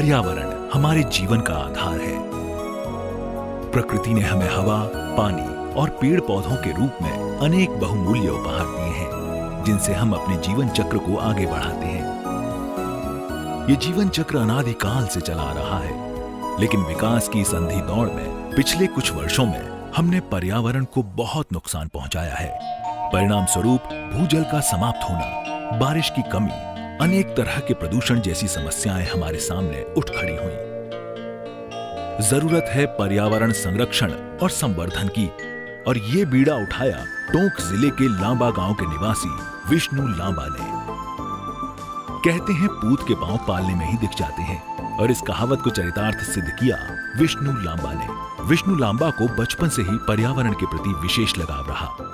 पर्यावरण हमारे जीवन का आधार है। प्रकृति ने हमें हवा, पानी और पेड़ पौधों के रूप में अनेक बहुमूल्य उपहार दिए हैं, जिनसे हम अपने जीवन चक्र को आगे बढ़ाते हैं। ये जीवन चक्र अनादिकाल से चला आ रहा है, लेकिन विकास की इस अंधी दौड़ में पिछले कुछ वर्षों में हमने पर्यावरण को बहुत नुकसान पहुंचाया है। परिणाम स्वरूप भूजल का समाप्त होना, बारिश की कमी, अनेक तरह के प्रदूषण जैसी समस्याएं हमारे सामने उठ खड़ी हुई। जरूरत है पर्यावरण संरक्षण और संवर्धन की, और ये बीड़ा उठाया टोंक जिले के लांबा गांव के निवासी विष्णु लांबा ने। कहते हैं पूत के पांव पालने में ही दिख जाते हैं, और इस कहावत को चरितार्थ सिद्ध किया विष्णु लांबा ने। विष्णु लांबा को बचपन से ही पर्यावरण के प्रति विशेष लगाव रहा।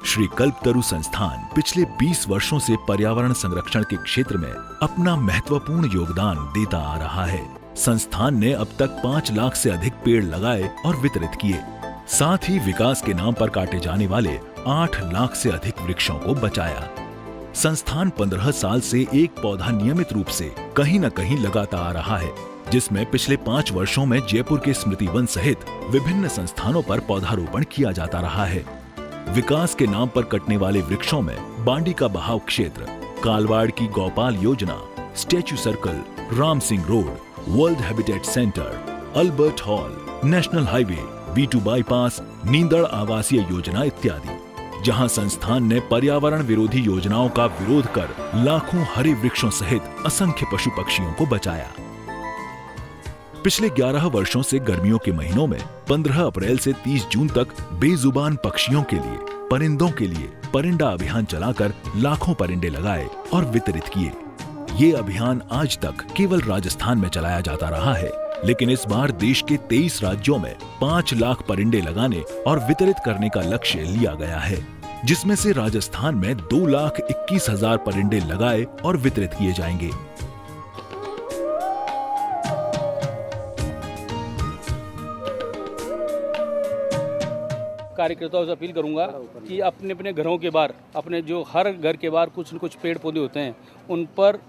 श्री कल्पतरु संस्थान पिछले 20 वर्षों से पर्यावरण संरक्षण के क्षेत्र में अपना महत्वपूर्ण योगदान देता आ रहा है। संस्थान ने अब तक 5 लाख से अधिक पेड़ लगाए और वितरित किए। साथ ही विकास के नाम पर काटे जाने वाले 8 लाख से अधिक वृक्षों को बचाया। संस्थान 15 साल से एक पौधा नियमित रूप से कहीं न कहीं लगाता आ रहा है, जिसमें पिछले 5 वर्षों में जयपुर के स्मृति वन सहित विभिन्न संस्थानों पर पौधारोपण किया जाता रहा है। विकास के नाम पर कटने वाले वृक्षों में बांडी का बहाव क्षेत्र, कालवाड़ की गौपाल योजना, statue circle, Ram Singh road, world habitat centre, Albert hall, national highway, B2 bypass, Nindar आवासीय योजना इत्यादि, जहां संस्थान ने पर्यावरण विरोधी योजनाओं का विरोध कर लाखों हरे वृक्षों सहित असंख्य पशु पक्षियों को बचाया। पिछले 11 वर्षों से गर्मियों के महीनों में 15 अप्रैल से 30 जून तक बेजुबान पक्षियों के लिए, परिंदों के लिए परिंदा अभियान चलाकर लाखों परिंदे लगाए और वितरित किए। ये अभियान आज तक केवल राजस्थान में चलाया जाता रहा है, लेकिन इस बार देश के 23 राज्यों में 5 लाख परिंदे लगाने और वितरित करने का लक्ष्य लिया गया है, जिसमें से राजस्थान में 2,21,000 परिंदे लगाए और वितरित किए जाएंगे। कार्यकर्ताओं से अपील करूंगा कि अपने अपने घरों के बाहर, अपने जो हर घर के बाहर कुछ न कुछ पेड़ पौधे होते हैं, उन पर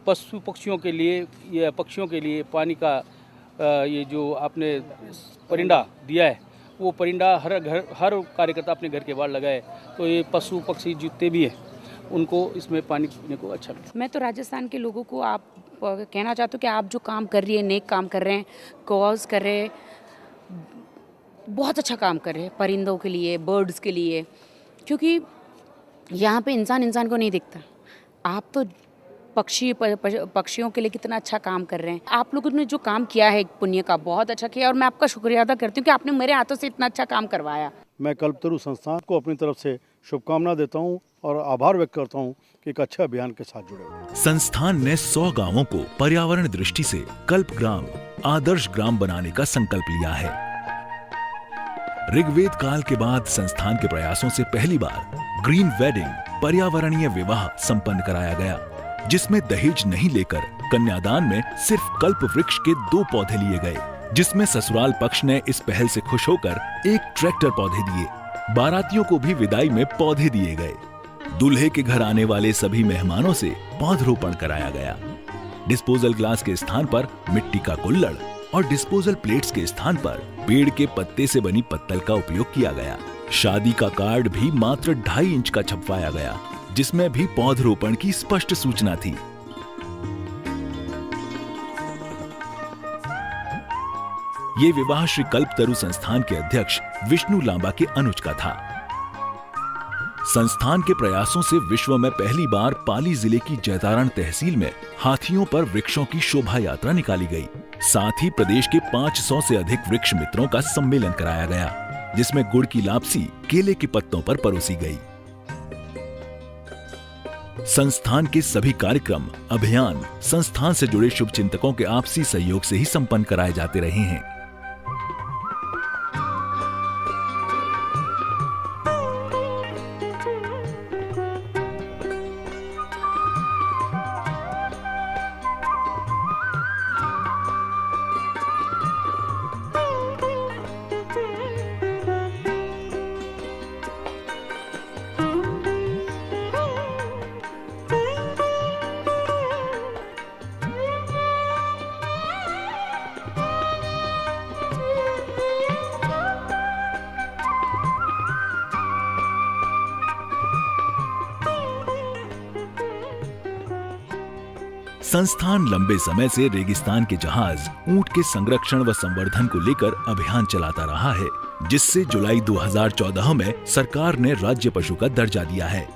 पशु पक्षियों के लिए या पक्षियों के लिए पानी का ये जो आपने परिंदा दिया है, वो परिंदा हर कार्यकर्ता अपने घर के बाहर लगाए, तो ये पशु पक्षी जितने भी हैं उनको इसमें पानी पीने को अच्छा लगता है। मैं तो राजस्थान के लोगों को आप कहना चाहती हूँ कि आप जो काम कर रही है, नेक काम कर रहे हैं, कॉज कर रहे हैं, बहुत अच्छा काम कर रहे हैं परिंदों के लिए, बर्ड्स के लिए, क्योंकि यहाँ पे इंसान को नहीं दिखता। आप तो पक्षियों के लिए कितना अच्छा काम कर रहे हैं। आप लोगों ने जो काम किया है पुण्य का, बहुत अच्छा किया, और मैं आपका शुक्रिया अदा करती हूँ कि आपने मेरे हाथों से इतना अच्छा काम करवाया। मैं कल्पतरु संस्थान को अपनी तरफ से शुभकामना देता हूँ और आभार व्यक्त करता हूँ कि एक अच्छे अभियान के साथ जुड़े हुए। संस्थान ने 100 गांवों को पर्यावरण दृष्टि से कल्प ग्राम, आदर्श ग्राम बनाने का संकल्प लिया है। ऋग्वेद काल के बाद संस्थान के प्रयासों से पहली बार ग्रीन वेडिंग, पर्यावरणीय विवाह संपन्न कराया गया, जिसमें दहेज नहीं लेकर कन्यादान में सिर्फ कल्प वृक्ष के 2 पौधे लिए गए, जिसमें ससुराल पक्ष ने इस पहल से खुश होकर एक ट्रैक्टर पौधे दिए। बारातियों को भी विदाई में पौधे दिए गए। दूल्हे के घर आने वाले सभी मेहमानों से पौधरोपण कराया गया। डिस्पोजल ग्लास के स्थान पर मिट्टी का कुल्हड़ और डिस्पोजल प्लेट्स के स्थान पर पेड़ के पत्ते से बनी पत्तल का उपयोग किया गया। शादी का कार्ड भी मात्र 2.5 इंच का छपवाया गया, जिसमें भी पौधरोपण की स्पष्ट सूचना थी। ये विवाह श्री कल्पतरु संस्थान के अध्यक्ष विष्णु लांबा के अनुज का था। संस्थान के प्रयासों से विश्व में पहली बार पाली जिले की जैतारण तहसील में हाथियों पर वृक्षों की शोभा यात्रा निकाली गई। साथ ही प्रदेश के 500 से अधिक वृक्ष मित्रों का सम्मेलन कराया गया, जिसमें गुड़ की लापसी केले के पत्तों पर परोसी गई। संस्थान के सभी कार्यक्रम, अभियान संस्थान से जुड़े शुभचिंतकों के आपसी सहयोग से ही संपन्न कराए जाते रहे हैं। संस्थान लंबे समय से रेगिस्तान के जहाज ऊंट के संरक्षण व संवर्धन को लेकर अभियान चलाता रहा है, जिससे जुलाई 2014 में सरकार ने राज्य पशु का दर्जा दिया है।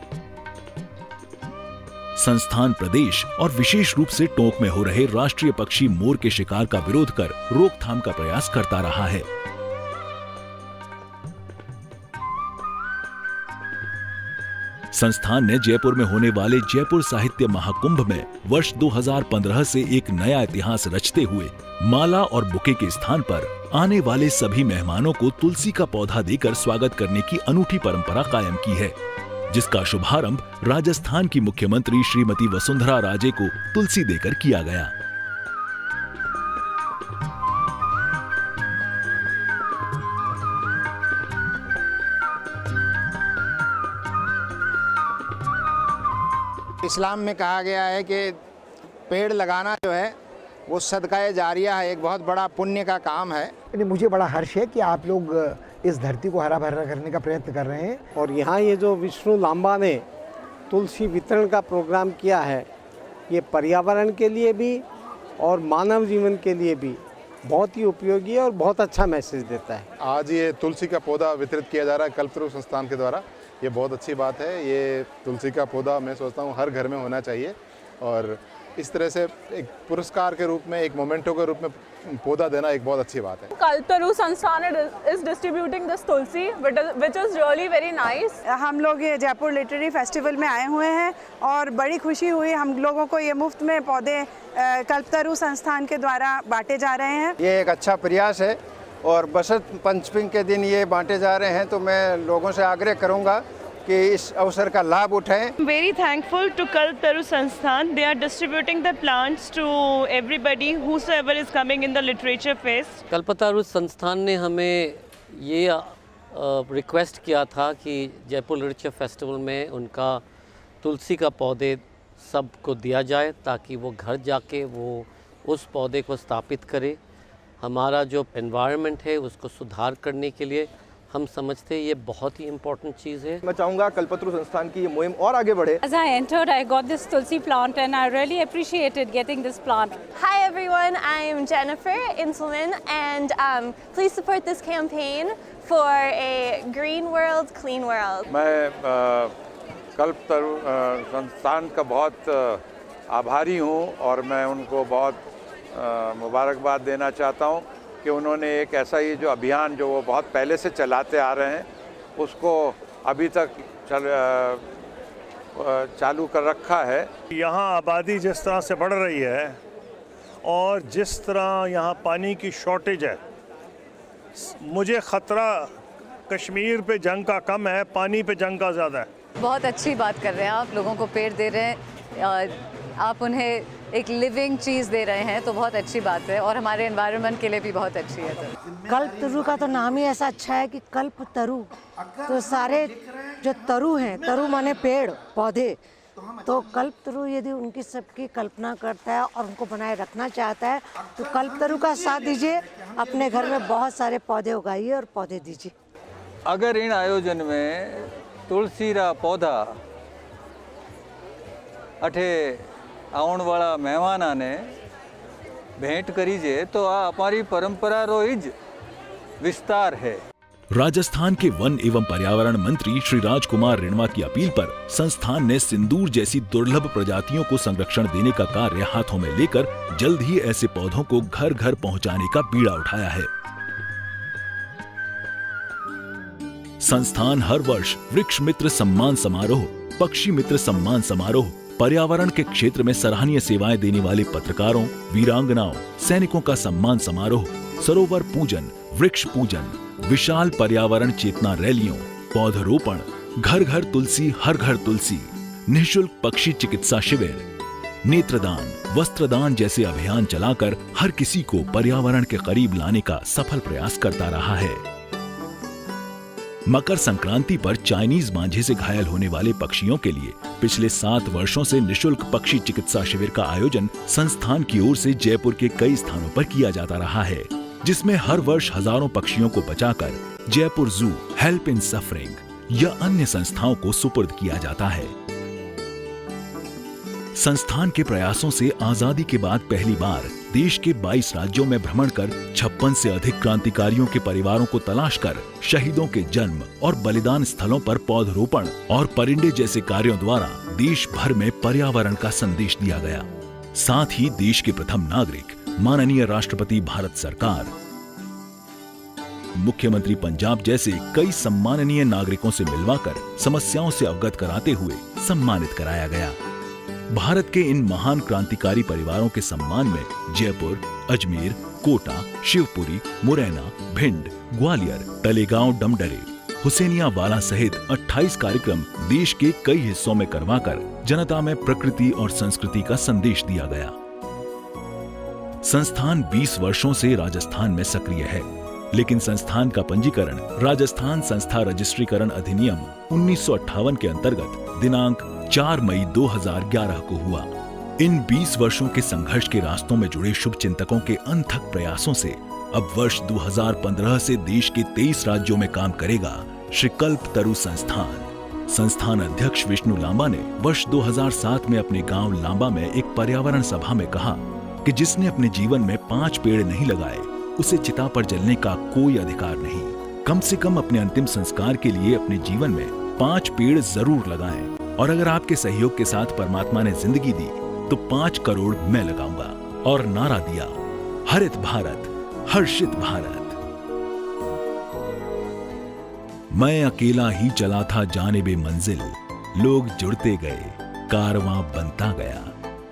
संस्थान प्रदेश और विशेष रूप से टोंक में हो रहे राष्ट्रीय पक्षी मोर के शिकार का विरोध कर रोकथाम का प्रयास करता रहा है। संस्थान ने जयपुर में होने वाले जयपुर साहित्य महाकुंभ में वर्ष 2015 से एक नया इतिहास रचते हुए माला और बुके के स्थान पर आने वाले सभी मेहमानों को तुलसी का पौधा देकर स्वागत करने की अनूठी परंपरा कायम की है, जिसका शुभारंभ राजस्थान की मुख्यमंत्री श्रीमती वसुंधरा राजे को तुलसी देकर किया गया। इस्लाम में कहा गया है कि पेड़ लगाना जो है वो सदका जारिया है, एक बहुत बड़ा पुण्य का काम है। मुझे बड़ा हर्ष है कि आप लोग इस धरती को हरा भरा करने का प्रयत्न कर रहे हैं। और यहाँ ये जो विष्णु लांबा ने तुलसी वितरण का प्रोग्राम किया है, ये पर्यावरण के लिए भी और मानव जीवन के लिए भी बहुत ही उपयोगी है और बहुत अच्छा मैसेज देता है। आज ये तुलसी का पौधा वितरित किया जा रहा है कल्पतरु संस्थान के द्वारा, ये बहुत अच्छी बात है। ये तुलसी का पौधा मैं सोचता हूँ हर घर में होना चाहिए और इस तरह से एक पुरस्कार के रूप में, एक मोमेंटो के रूप में पौधा देना एक बहुत अच्छी बात है। कल्पतरु संस्थान is distributing this tulsi, which is really very nice. हम लोग ये जयपुर लिटरेरी फेस्टिवल में आए हुए हैं और बड़ी खुशी हुई हम लोगों को ये मुफ्त में पौधे कल्पतरु संस्थान के द्वारा बांटे जा रहे हैं। ये एक अच्छा प्रयास है और बसंत पंचमी के दिन ये बांटे जा रहे हैं, तो मैं लोगों से आग्रह करूंगा कि इस अवसर का लाभ उठाएं। Very thankful to Kalpataru Sansthan. They are distributing the plants to everybody whosoever is coming in the literature fest. कल्पतरु संस्थान ने हमें ये रिक्वेस्ट किया था कि जयपुर लिटरेचर फेस्टिवल में उनका तुलसी का पौधे सबको दिया जाए, ताकि वो घर जाके वो उस पौधे को स्थापित करे। हमारा जो एनवायरनमेंट है उसको सुधार करने के लिए हम समझते हैं ये बहुत ही इम्पोर्टेंट चीज़ है। मैं चाहूँगा कल्पतरु संस्थान की ये मुहिम और आगे बढ़े। As I entered, I got this tulsi plant and I really appreciated getting this plant. Hi everyone, I'm Jennifer Inselman and please support this campaign for a green world, clean world. मैं कल्पतरु संस्थान का बहुत आभारी हूँ और मैं उनको बहुत मुबारकबाद देना चाहता हूँ कि उन्होंने एक ऐसा ही जो अभियान जो वो बहुत पहले से चलाते आ रहे हैं उसको अभी तक चालू कर रखा है। यहाँ आबादी जिस तरह से बढ़ रही है और जिस तरह यहाँ पानी की शॉर्टेज है, मुझे ख़तरा कश्मीर पे जंग का कम है, पानी पे जंग का ज़्यादा है। बहुत अच्छी बात कर रहे हैं आप, लोगों को पेड़ दे रहे हैं, आप उन्हें एक लिविंग चीज़ दे रहे हैं, तो बहुत अच्छी बात है और हमारे एनवायरनमेंट के लिए भी बहुत अच्छी है। कल्पतरु का तो नाम ही ऐसा अच्छा है कि कल्पतरु, तो सारे जो तरु हैं, तरु माने पेड़ पौधे, तो कल्पतरु यदि उनकी सबकी कल्पना करता है और उनको बनाए रखना चाहता है तो कल्पतरु का साथ दीजिए, अपने घर में बहुत सारे पौधे उगाइए और पौधे दीजिए। अगर इन आयोजन में तुलसी रा पौधा अठे आउण वाला मेहमाना ने भेंट करीजे तो आ हमारी परंपरा रो हिज विस्तार है। राजस्थान के वन एवं पर्यावरण मंत्री श्री राजकुमार रिणवा की अपील पर संस्थान ने सिंदूर जैसी दुर्लभ प्रजातियों को संरक्षण देने का कार्य हाथों में लेकर जल्द ही ऐसे पौधों को घर घर पहुंचाने का बीड़ा उठाया है। संस्थान हर वर्ष वृक्ष मित्र सम्मान समारोह, पक्षी मित्र सम्मान समारोह, पर्यावरण के क्षेत्र में सराहनीय सेवाएं देने वाले पत्रकारों, वीरांगनाओं, सैनिकों का सम्मान समारोह, सरोवर पूजन, वृक्ष पूजन, विशाल पर्यावरण चेतना रैलियों, पौधरोपण, घर घर तुलसी हर घर तुलसी, निःशुल्क पक्षी चिकित्सा शिविर, नेत्रदान, वस्त्रदान जैसे अभियान चलाकर हर किसी को पर्यावरण के करीब लाने का सफल प्रयास करता रहा है। मकर संक्रांति पर चाइनीज मांझे से घायल होने वाले पक्षियों के लिए पिछले 7 वर्षों से निःशुल्क पक्षी चिकित्सा शिविर का आयोजन संस्थान की ओर से जयपुर के कई स्थानों पर किया जाता रहा है, जिसमें हर वर्ष हजारों पक्षियों को बचाकर जयपुर जू, हेल्प इन सफरिंग या अन्य संस्थाओं को सुपुर्द किया जाता है। संस्थान के प्रयासों से आजादी के बाद पहली बार देश के 22 राज्यों में भ्रमण कर 56 से अधिक क्रांतिकारियों के परिवारों को तलाश कर शहीदों के जन्म और बलिदान स्थलों पर पौधरोपण और परिंडे जैसे कार्यों द्वारा देश भर में पर्यावरण का संदेश दिया गया। साथ ही देश के प्रथम नागरिक माननीय राष्ट्रपति भारत सरकार, मुख्यमंत्री पंजाब जैसे कई सम्माननीय नागरिकों से मिलवाकर समस्याओं से अवगत कराते हुए सम्मानित कराया गया। भारत के इन महान क्रांतिकारी परिवारों के सम्मान में जयपुर, अजमेर, कोटा, शिवपुरी, मुरैना, भिंड, ग्वालियर, तलेगांव, डमडरे, हुसैनियावाला सहित 28 कार्यक्रम देश के कई हिस्सों में करवाकर जनता में प्रकृति और संस्कृति का संदेश दिया गया। संस्थान 20 वर्षों से राजस्थान में सक्रिय है, लेकिन संस्थान का पंजीकरण राजस्थान संस्था रजिस्ट्रीकरण अधिनियम 1958 के अंतर्गत दिनांक 4 मई 2011 को हुआ। इन 20 वर्षों के संघर्ष के रास्तों में जुड़े शुभ चिंतकों के अनथक प्रयासों से अब वर्ष 2015 से देश के 23 राज्यों में काम करेगा श्री कल्पतरु संस्थान। संस्थान अध्यक्ष विष्णु लांबा ने वर्ष 2007 में अपने गांव लांबा में एक पर्यावरण सभा में कहा कि जिसने अपने जीवन में 5 पेड़ नहीं लगाए उसे चिता पर जलने का कोई अधिकार नहीं। कम से कम अपने अंतिम संस्कार के लिए अपने जीवन में 5 पेड़ जरूर लगाएं। और अगर आपके सहयोग के साथ परमात्मा ने जिंदगी दी तो 5 करोड़ मैं लगाऊंगा। और नारा दिया, हरित भारत, हर्षित भारत। मैं अकेला ही चला था जानिबे मंजिल, लोग जुड़ते गए, कारवां बनता गया।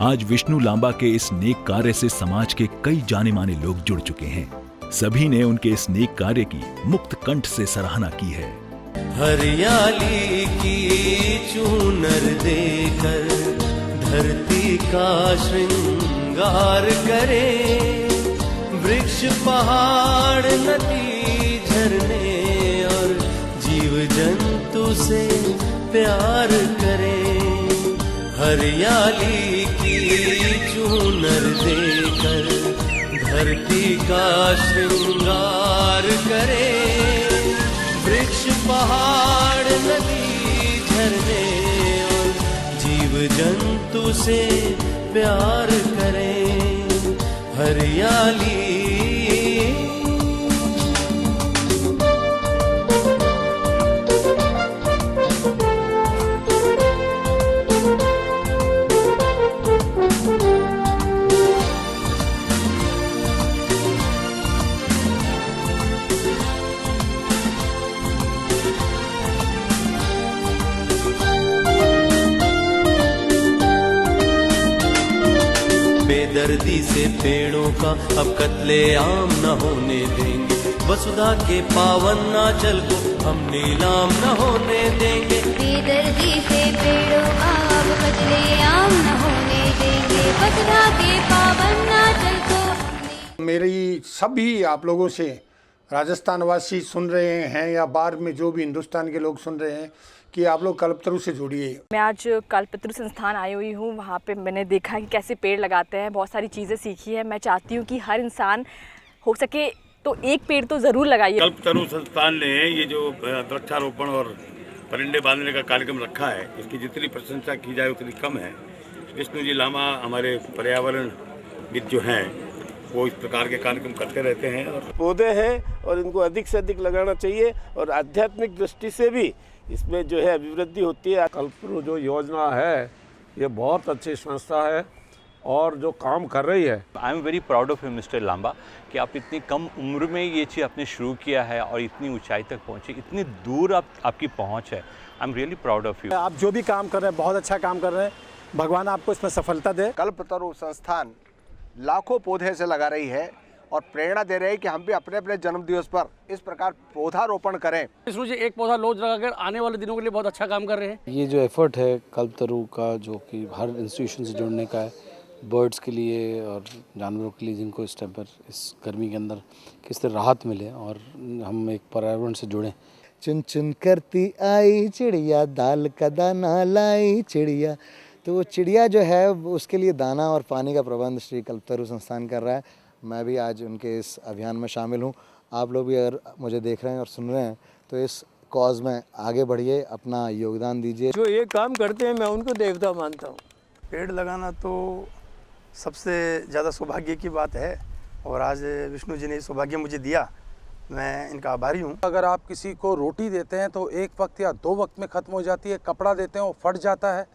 आज विष्णु लांबा के इस नेक कार्य से समाज के कई जाने माने लोग जुड़ चुके हैं। सभी ने उनके इस नेक कार्य की मुक्त कंठ से सराहना की है। हरियाली की चूनर देकर धरती का श्रृंगार करे, वृक्ष पहाड़ नदी झरने और जीव जंतु से प्यार करे। हरियाली की चूनर देकर धरती का श्रृंगार करे, वृक्ष पहाड़ नदी झरने और जीव जंतु से प्यार करें। हरियाली बेदर्दी से पेड़ों का अब कत्ले आम न होने देंगे, वसुधा के पावन नाचल को हम नीलाम न होने देंगे। बेदर्दी से पेड़ों का अब कत्ले आम न होने देंगे, वसुधा के पावन नाचल को। मेरी सभी आप लोगों से राजस्थान वासी सुन रहे हैं या बाहर में जो भी हिंदुस्तान के लोग सुन रहे हैं कि आप लोग कल्पतरु से जुड़िए। मैं आज कल्पतरु संस्थान आई हुई हूँ। वहाँ पे मैंने देखा कि कैसे पेड़ लगाते हैं, बहुत सारी चीज़ें सीखी है। मैं चाहती हूँ कि हर इंसान हो सके तो एक पेड़ तो ज़रूर लगाइए। कल्पतरु संस्थान ने ये जो वृक्षारोपण और परिंदे बांधने का कार्यक्रम रखा है, इसकी जितनी प्रशंसा की जाए उतनी कम है। विष्णु जी लांबा हमारे पर्यावरणविद जो हैं वो इस प्रकार के कार्यक्रम करते रहते हैं। और पौधे हैं और इनको अधिक से अधिक लगाना चाहिए और आध्यात्मिक दृष्टि से भी इसमें जो है अभिवृद्धि होती है। कल्पतरु जो योजना है ये बहुत अच्छी संस्था है और जो काम कर रही है। I am very proud of you mister Lamba कि आप इतनी कम उम्र में ये चीज़ आपने शुरू किया है और इतनी ऊंचाई तक पहुंचे, इतनी दूर आपकी पहुंच है। I am really proud of you. आप जो भी काम कर रहे हैं बहुत अच्छा काम कर रहे हैं, भगवान आपको इसमें सफलता दे। कल्पतरु संस्थान लाखों पौधे से लगा रही है और प्रेरणा दे रहे हैं कि हम भी अपने अपने जन्म दिवस पर इस प्रकार पौधारोपण करें। विष्णु जी एक पौधा रोज लगाकर आने वाले दिनों के लिए बहुत अच्छा काम कर रहे हैं। ये जो एफर्ट है कल्पतरु का, जो कि हर इंस्टीट्यूशन से जुड़ने का है, बर्ड्स के लिए और जानवरों के लिए जिनको इस टाइम पर इस गर्मी के अंदर किस तरह राहत मिले और हम एक पर्यावरण से जुड़ें। चुन चुन करती आई चिड़िया, दाल का दाना लाई चिड़िया। तो वो चिड़िया जो है उसके लिए दाना और पानी का प्रबंध श्री कल्पतरु संस्थान कर रहा है। मैं भी आज उनके इस अभियान में शामिल हूँ। आप लोग भी अगर मुझे देख रहे हैं और सुन रहे हैं तो इस कॉज में आगे बढ़िए, अपना योगदान दीजिए। जो ये काम करते हैं मैं उनको देवता मानता हूँ। पेड़ लगाना तो सबसे ज़्यादा सौभाग्य की बात है और आज विष्णु जी ने सौभाग्य मुझे दिया, मैं इनका आभारी हूँ। अगर आप किसी को रोटी देते हैं तो एक वक्त या 2 वक्त में ख़त्म हो जाती है, कपड़ा देते हैं वो फट जाता है,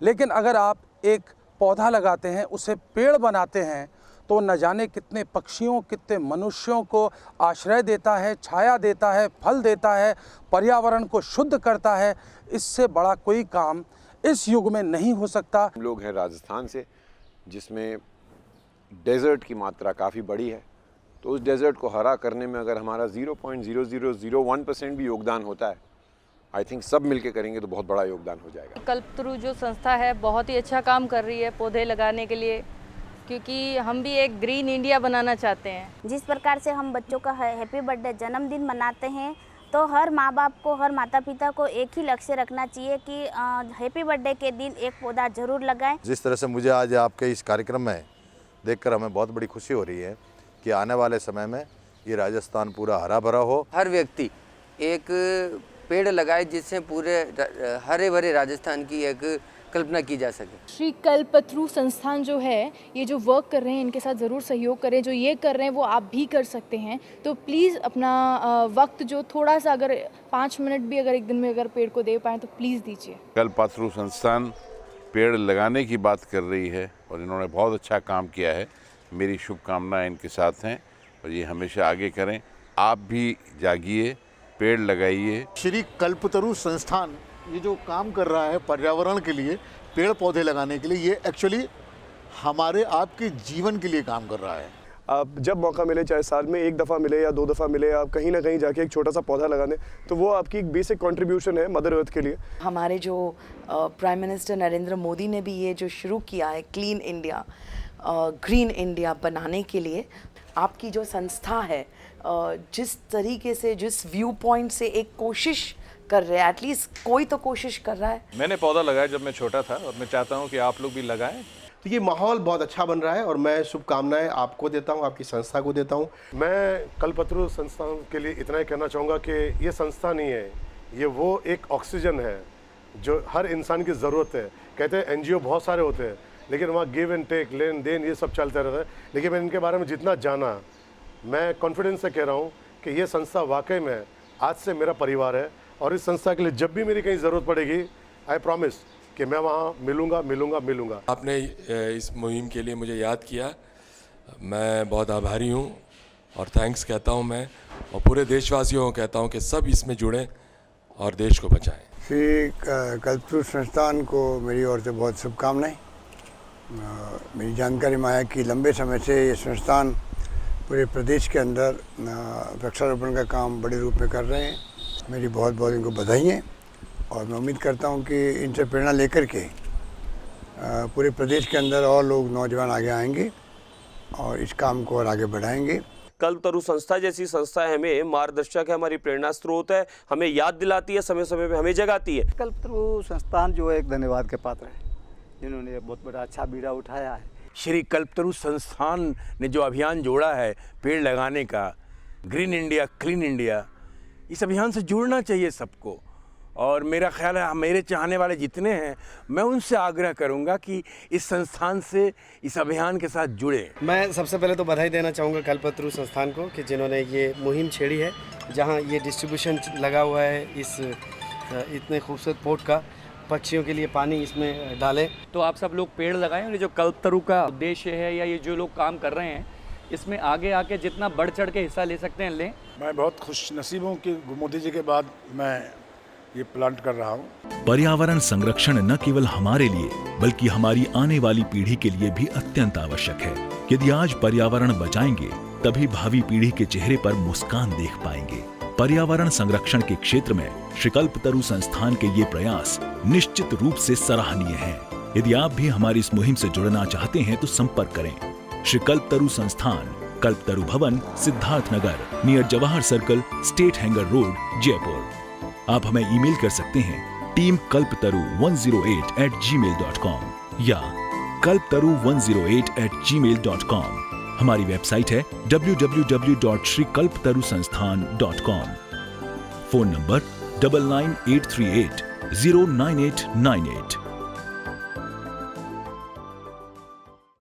लेकिन अगर आप एक पौधा लगाते हैं, उसे पेड़ बनाते हैं, तो न जाने कितने पक्षियों, कितने मनुष्यों को आश्रय देता है, छाया देता है, फल देता है, पर्यावरण को शुद्ध करता है। इससे बड़ा कोई काम इस युग में नहीं हो सकता। हम लोग हैं राजस्थान से, जिसमें डेज़र्ट की मात्रा काफ़ी बड़ी है, तो उस डेज़र्ट को हरा करने में अगर हमारा 0.0001% भी योगदान होता है, आई थिंक सब मिलके करेंगे तो बहुत बड़ा योगदान हो जाएगा। कल्पतरु जो संस्था है बहुत ही अच्छा काम कर रही है पौधे लगाने के लिए, क्योंकि हम भी एक ग्रीन इंडिया बनाना चाहते हैं। जिस प्रकार से हम बच्चों का हैप्पी बर्थडे जन्मदिन मनाते हैं, तो हर माँ बाप को, हर माता पिता को एक ही लक्ष्य रखना चाहिए कि हैप्पी बर्थडे के दिन एक पौधा जरूर लगाएं। जिस तरह से मुझे आज आपके इस कार्यक्रम में देखकर हमें बहुत बड़ी खुशी हो रही है कि आने वाले समय में ये राजस्थान पूरा हरा भरा हो। हर व्यक्ति एक पेड़ लगाए जिससे पूरे हरे भरे राजस्थान की एक कल्पना की जा सके। श्री कल्पतरु संस्थान जो है, ये जो वर्क कर रहे हैं इनके साथ ज़रूर सहयोग करें। जो ये कर रहे हैं वो आप भी कर सकते हैं। तो प्लीज़ अपना वक्त जो थोड़ा सा, अगर 5 मिनट भी अगर एक दिन में अगर पेड़ को दे पाएँ तो प्लीज़ दीजिए। कल्पतरु संस्थान पेड़ लगाने की बात कर रही है और इन्होंने बहुत अच्छा काम किया है। मेरी शुभकामनाएं इनके साथ हैं और ये हमेशा आगे करें। आप भी जागिए, पेड़ लगाइए। श्री कल्पतरु संस्थान ये जो काम कर रहा है पर्यावरण के लिए, पेड़ पौधे लगाने के लिए, ये एक्चुअली हमारे आपके जीवन के लिए काम कर रहा है। आप जब मौका मिले, चाहे साल में 1 दफ़ा मिले या 2 दफ़ा मिले, आप कहीं ना कहीं जाके एक छोटा सा पौधा लगा दें, तो वो आपकी एक बेसिक कंट्रीब्यूशन है मदर अर्थ के लिए। हमारे जो प्राइम मिनिस्टर नरेंद्र मोदी ने भी ये जो शुरू किया है क्लीन इंडिया, ग्रीन इंडिया बनाने के लिए, आपकी जो संस्था है जिस तरीके से, जिस व्यू पॉइंट से एक कोशिश कर रहे हैं, एटलीस्ट कोई तो कोशिश कर रहा है। मैंने पौधा लगाया जब मैं छोटा था और मैं चाहता हूं कि आप लोग भी लगाएं। तो ये माहौल बहुत अच्छा बन रहा है और मैं शुभकामनाएं आपको देता हूं, आपकी संस्था को देता हूं। मैं कल्पतरु संस्थान के लिए इतना ही कहना चाहूँगा कि ये संस्था नहीं है, ये वो एक ऑक्सीजन है जो हर इंसान की ज़रूरत है। कहते हैं NGO बहुत सारे होते हैं, लेकिन वहाँ गिव एंड टेक, लेन देन, ये सब चलता रहता है। लेकिन मैंने इनके बारे में जितना जाना, मैं कॉन्फिडेंस से कह रहा हूँ कि ये संस्था वाकई में आज से मेरा परिवार है और इस संस्था के लिए जब भी मेरी कहीं ज़रूरत पड़ेगी, आई प्रॉमिस कि मैं वहाँ मिलूँगा। आपने इस मुहिम के लिए मुझे याद किया, मैं बहुत आभारी हूँ और थैंक्स कहता हूँ मैं, और पूरे देशवासियों को कहता हूँ कि सब इसमें जुड़ें और देश को बचाएं। श्री कल्पतरु संस्थान को मेरी ओर से बहुत शुभकामनाएं। मेरी जानकारी में आया कि लंबे समय से ये संस्थान पूरे प्रदेश के अंदर वृक्षारोपण का काम बड़े रूप में कर रहे हैं। मेरी बहुत बहुत इनको बधाई है और मैं उम्मीद करता हूं कि इनसे प्रेरणा लेकर के पूरे प्रदेश के अंदर और लोग, नौजवान आगे आएंगे और इस काम को और आगे बढ़ाएंगे। कल्पतरु संस्था जैसी संस्था हमें मार्गदर्शक है, हमारी प्रेरणा स्रोत है, हमें याद दिलाती है, समय समय पे हमें जगाती है। कल्पतरु संस्थान जो है एक धन्यवाद के पात्र है, जिन्होंने बहुत बड़ा अच्छा बीड़ा उठाया है। श्री कल्पतरु संस्थान ने जो अभियान जोड़ा है पेड़ लगाने का, ग्रीन इंडिया, क्लीन इंडिया, इस अभियान से जुड़ना चाहिए सबको। और मेरा ख्याल है मेरे चाहने वाले जितने हैं, मैं उनसे आग्रह करूंगा कि इस संस्थान से, इस अभियान के साथ जुड़े। मैं सबसे पहले तो बधाई देना चाहूँगा कल्पतरु संस्थान को कि जिन्होंने ये मुहिम छेड़ी है, जहाँ ये डिस्ट्रीब्यूशन लगा हुआ है इस इतने खूबसूरत पोर्ट का, पक्षियों के लिए पानी इसमें डालें। तो आप सब लोग पेड़ लगाएं और ये जो कल्पतरु का उद्देश्य है या ये जो लोग काम कर रहे हैं, इसमें आगे आके जितना बढ़ चढ़ के हिस्सा ले सकते हैं लें। मैं बहुत खुश नसीब हूँ कि मोदी जी के बाद मैं ये प्लांट कर रहा हूँ। पर्यावरण संरक्षण न केवल हमारे लिए बल्कि हमारी आने वाली पीढ़ी के लिए भी अत्यंत आवश्यक है। यदि आज पर्यावरण बचाएंगे तभी भावी पीढ़ी के चेहरे पर मुस्कान देख पाएंगे। पर्यावरण संरक्षण के क्षेत्र में श्री कल्पतरु संस्थान के ये प्रयास निश्चित रूप से सराहनीय हैं। यदि आप भी हमारी इस मुहिम से जुड़ना चाहते हैं तो संपर्क करें। श्री कल्पतरु Sansthan, Kalpataru Bhavan, Siddharth Nagar, near Jawahar circle, state hangar road, Jaipur. आप हमें ईमेल कर सकते हैं teamkalpataru108@gmail.com या kalpataru108@gmail.com। हमारी वेबसाइट है www.shrikalpatarusansthan.com। Phone number 9983809898।